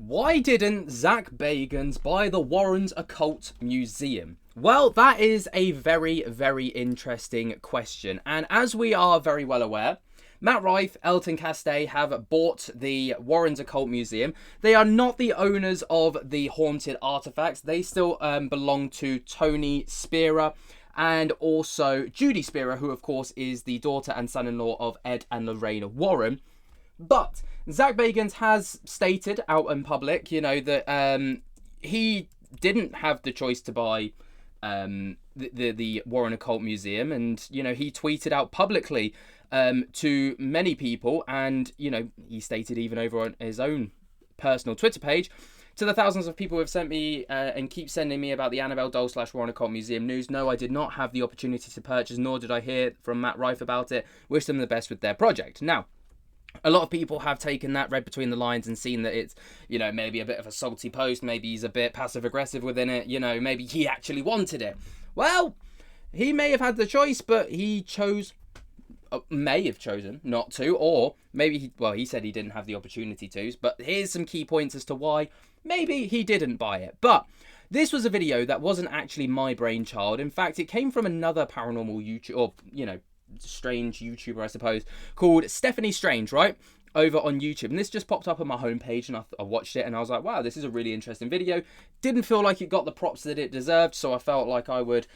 Why didn't Zak Bagans buy the Warren's Occult Museum? Well, that is a very, very interesting question. And as we are very well aware, Matt Rife, Elton Castay have bought the Warren's Occult Museum. They are not the owners of the haunted artifacts. They still belong to Tony Spira and also Judy Spira, who of course is the daughter and son-in-law of Ed and Lorraine Warren. But Zak Bagans has stated out in public, that he didn't have the choice to buy the Warren Occult Museum, and he tweeted out publicly to many people, and he stated even over on his own personal Twitter page, to the thousands of people who have sent me and keep sending me about the Annabelle doll / Warren Occult Museum news. No, I did not have the opportunity to purchase, nor did I hear from Matt Rife about it. Wish them the best with their project. Now, a lot of people have taken that, read between the lines, and seen that it's, maybe a bit of a salty post. Maybe he's a bit passive-aggressive within it. Maybe he actually wanted it. Well, he may have had the choice, but he may have chosen not to, or maybe he said he didn't have the opportunity to. But here's some key points as to why maybe he didn't buy it. But this was a video that wasn't actually my brainchild. In fact, it came from another paranormal YouTube, or, strange YouTuber, I suppose, called Stephanie Strange, right? Over on YouTube. And this just popped up on my homepage, and I watched it, and I was like, wow, this is a really interesting video. Didn't feel like it got the props that it deserved, so I felt like I would,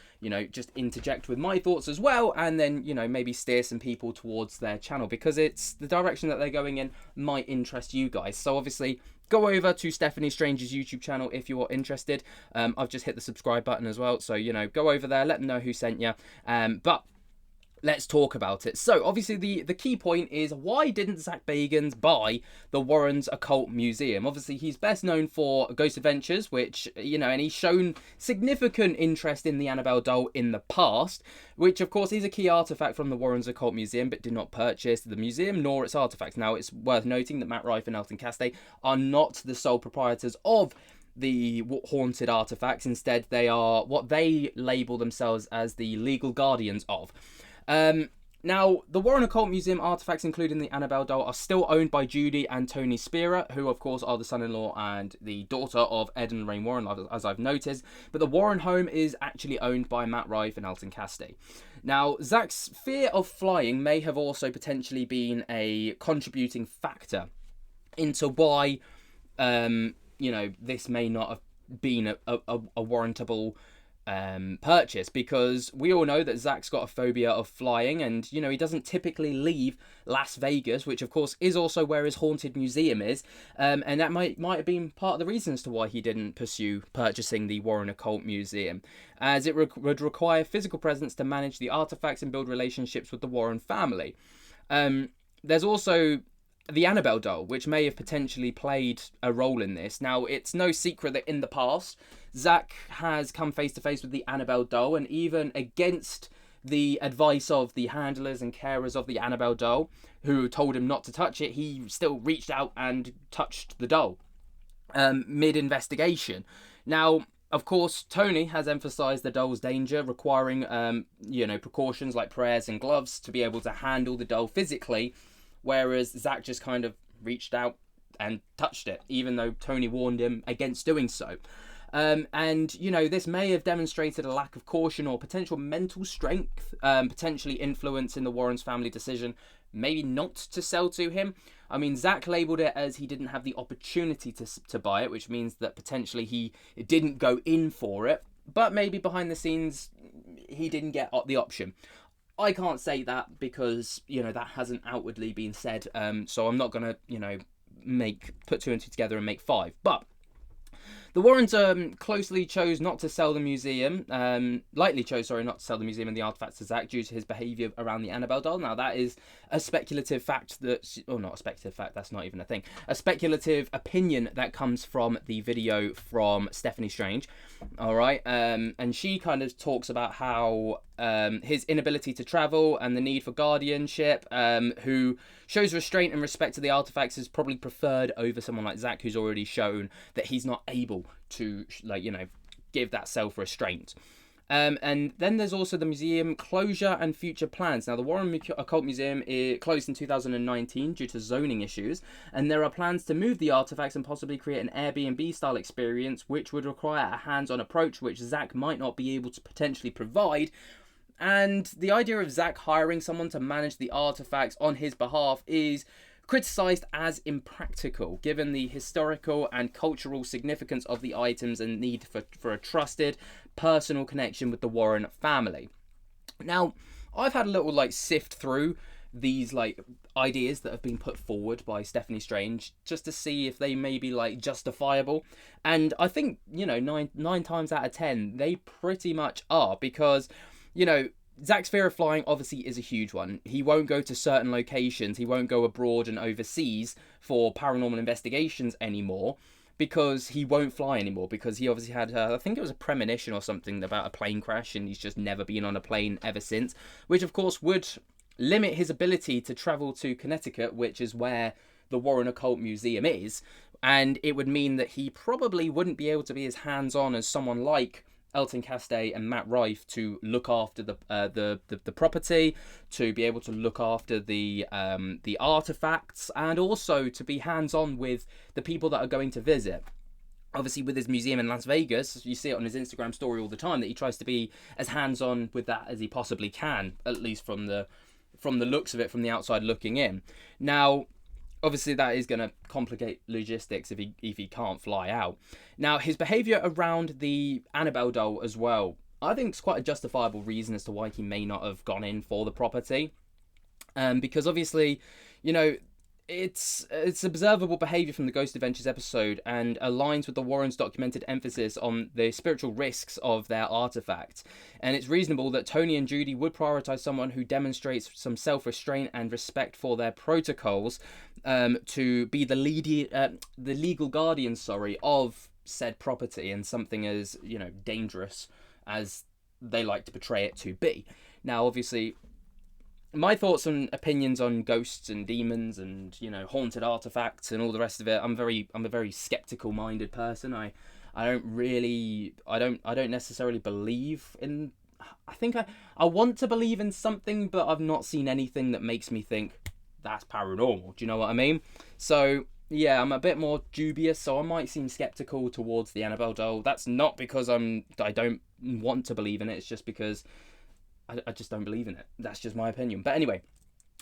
just interject with my thoughts as well, and then, maybe steer some people towards their channel, because it's the direction that they're going in might interest you guys. So obviously, go over to Stephanie Strange's YouTube channel if you're interested. I've just hit the subscribe button as well, so, go over there, let them know who sent you. But let's talk about it. So, obviously, the key point is, why didn't Zak Bagans buy the Warren's Occult Museum? Obviously, he's best known for Ghost Adventures, which, and he's shown significant interest in the Annabelle doll in the past, which, of course, is a key artifact from the Warren's Occult Museum, but did not purchase the museum nor its artifacts. Now, it's worth noting that Matt Rife and Elton Castay are not the sole proprietors of the haunted artifacts. Instead, they are what they label themselves as the legal guardians of. Now, the Warren Occult Museum artifacts, including the Annabelle doll, are still owned by Judy and Tony Spira, who, of course, are the son-in-law and the daughter of Ed and Lorraine Warren, as I've noticed. But the Warren home is actually owned by Matt Rife and Elton Castay. Now, Zak's fear of flying may have also potentially been a contributing factor into why, this may not have been a warrantable purchase, because we all know that Zak's got a phobia of flying, and he doesn't typically leave Las Vegas, which of course is also where his haunted museum is, and that might have been part of the reasons to why he didn't pursue purchasing the Warren Occult Museum, as it would require physical presence to manage the artifacts and build relationships with the Warren family. There's also the Annabelle doll, which may have potentially played a role in this. Now, it's no secret that in the past, Zak has come face to face with the Annabelle doll, and even against the advice of the handlers and carers of the Annabelle doll, who told him not to touch it, he still reached out and touched the doll mid-investigation. Now, of course, Tony has emphasised the doll's danger, requiring, precautions like prayers and gloves to be able to handle the doll physically, whereas Zak just kind of reached out and touched it, even though Tony warned him against doing so. This may have demonstrated a lack of caution or potential mental strength, potentially influencing the Warren's family decision maybe not to sell to him. I mean, Zak labelled it as he didn't have the opportunity to buy it, which means that potentially he didn't go in for it, but maybe behind the scenes he didn't get the option. I can't say that because, that hasn't outwardly been said, so I'm not going to, put two and two together and make five. But the Warrens closely chose not to sell the museum, lightly chose, not to sell the museum and the artifacts to Zak due to his behaviour around the Annabelle doll. Now, that is a speculative fact not a speculative fact, that's not even a thing. A speculative opinion that comes from the video from Stephanie Strange, all right? And she kind of talks about how his inability to travel and the need for guardianship, who shows restraint and respect to the artifacts, is probably preferred over someone like Zak, who's already shown that he's not able to, give that self-restraint. And then there's also the museum closure and future plans. Now, the Warren Occult Museum closed in 2019 due to zoning issues, and there are plans to move the artifacts and possibly create an Airbnb-style experience, which would require a hands-on approach, which Zak might not be able to potentially provide. And the idea of Zak hiring someone to manage the artifacts on his behalf is criticised as impractical, given the historical and cultural significance of the items and need for a trusted, personal connection with the Warren family. Now, I've had a little sift through these ideas that have been put forward by Stephanie Strange just to see if they may be justifiable, and I think nine times out of 10 they pretty much are, because Zak's fear of flying obviously is a huge one. He won't go to certain locations. He won't go abroad and overseas for paranormal investigations anymore because he won't fly anymore, because he obviously had, I think it was a premonition or something about a plane crash, and he's just never been on a plane ever since, which of course would limit his ability to travel to Connecticut, which is where the Warren Occult Museum is, and it would mean that he probably wouldn't be able to be as hands-on as someone like Elton Castay and Matt Rife to look after the property, to be able to look after the artifacts, and also to be hands-on with the people that are going to visit. Obviously, with his museum in Las Vegas, you see it on his Instagram story all the time that he tries to be as hands-on with that as he possibly can, at least from the looks of it, from the outside looking in. Now, obviously, that is going to complicate logistics if he can't fly out. Now, his behaviour around the Annabelle doll as well, I think it's quite a justifiable reason as to why he may not have gone in for the property. Because obviously, it's observable behaviour from the Ghost Adventures episode, and aligns with the Warrens' documented emphasis on the spiritual risks of their artifacts. And it's reasonable that Tony and Judy would prioritise someone who demonstrates some self-restraint and respect for their protocols, to be the legal guardian, of said property, and something as dangerous as they like to portray it to be. Now, obviously, my thoughts and opinions on ghosts and demons and haunted artifacts and all the rest of it, I'm a very skeptical minded person. I don't necessarily believe in. I think I want to believe in something, but I've not seen anything that makes me think that's paranormal. Do you know what I mean? So yeah, I'm a bit more dubious, so I might seem skeptical towards the Annabelle doll. That's not because I don't want to believe in it, it's just because I just don't believe in it. That's just my opinion. But anyway,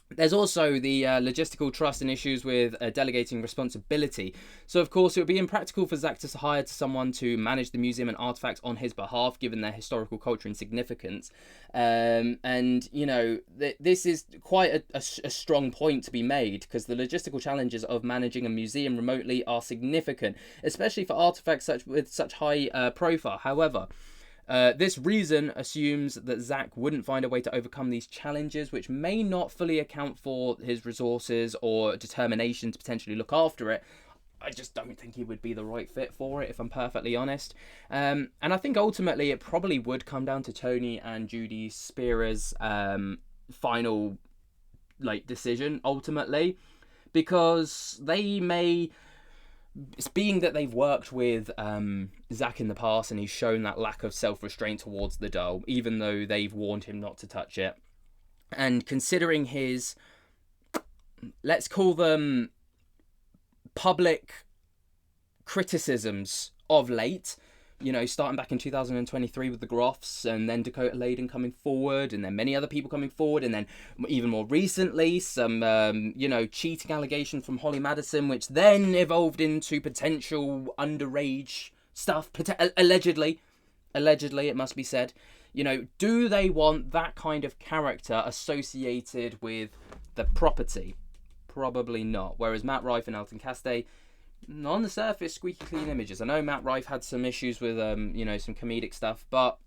there's also the logistical trust and issues with delegating responsibility. So, of course, it would be impractical for Zak to hire someone to manage the museum and artifacts on his behalf, given their historical culture and significance. And, this is quite a strong point to be made, because the logistical challenges of managing a museum remotely are significant, especially for artifacts with such high profile. However, this reason assumes that Zak wouldn't find a way to overcome these challenges, which may not fully account for his resources or determination to potentially look after it. I just don't think he would be the right fit for it, if I'm perfectly honest. And I think ultimately it probably would come down to Tony and Judy Spera's final decision, ultimately, because they may... being that they've worked with Zak in the past, and he's shown that lack of self-restraint towards the doll, even though they've warned him not to touch it, and considering his, let's call them, public criticisms of late, starting back in 2023 with the Groffs, and then Dakota Layden coming forward, and then many other people coming forward, and then even more recently some cheating allegations from Holly Madison, which then evolved into potential underage stuff, allegedly it must be said. Do they want that kind of character associated with the property? Probably not. Whereas Matt Rife and Elton Castay, on the surface, squeaky clean images. I know Matt Rife had some issues with some comedic stuff, but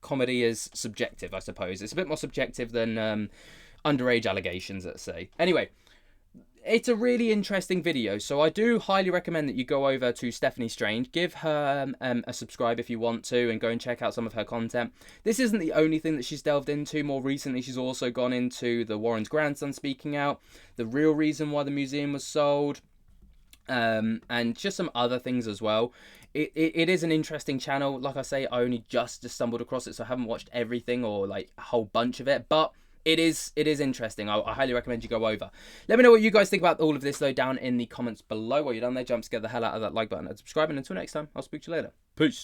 comedy is subjective, I suppose. It's a bit more subjective than underage allegations, let's say. Anyway, it's a really interesting video, so I do highly recommend that you go over to Stephanie Strange, give her a subscribe if you want to, and go and check out some of her content. This isn't the only thing that she's delved into. More recently, she's also gone into the Warren's grandson speaking out, the real reason why the museum was sold, and just some other things as well. It is an interesting channel. Like I say, I only just stumbled across it, so I haven't watched everything or like a whole bunch of it, but it is interesting. I highly recommend you go over. Let me know what you guys think about all of this though down in the comments below. While you're down there, jump scare the hell out of that like button and subscribe, and until next time, I'll speak to you later. Peace.